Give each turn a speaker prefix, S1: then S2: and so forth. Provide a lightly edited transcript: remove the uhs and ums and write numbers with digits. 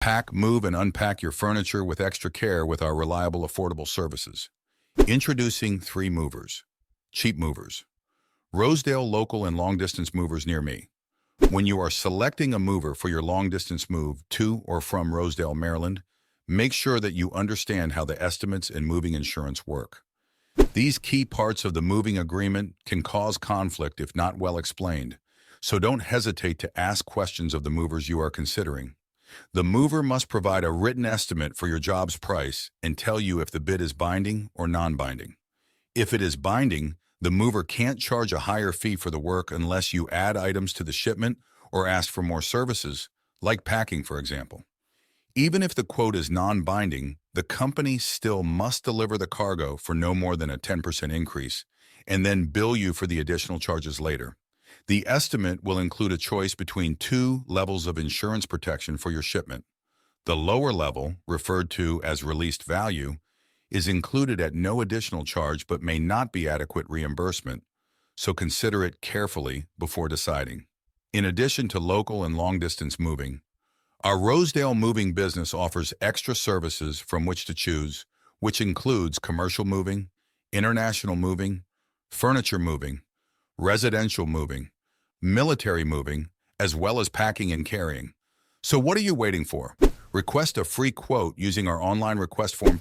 S1: Pack, move, and unpack your furniture with extra care with our reliable, affordable services. Introducing 3 movers. Cheap movers. Rosedale local and long-distance movers near me. When you are selecting a mover for your long-distance move to or from Rosedale, Maryland, make sure that you understand how the estimates and moving insurance work. These key parts of the moving agreement can cause conflict if not well explained, so don't hesitate to ask questions of the movers you are considering. The mover must provide a written estimate for your job's price and tell you if the bid is binding or non-binding. If it is binding, the mover can't charge a higher fee for the work unless you add items to the shipment or ask for more services, like packing, for example. Even if the quote is non-binding, the company still must deliver the cargo for no more than a 10% increase and then bill you for the additional charges later. The estimate will include a choice between 2 levels of insurance protection for your shipment. The lower level, referred to as released value, is included at no additional charge but may not be adequate reimbursement, so consider it carefully before deciding. In addition to local and long-distance moving, our Rosedale moving business offers extra services from which to choose, which includes commercial moving, international moving, furniture moving, residential moving, military moving, as well as packing and carrying. So what are you waiting for? Request a free quote using our online request form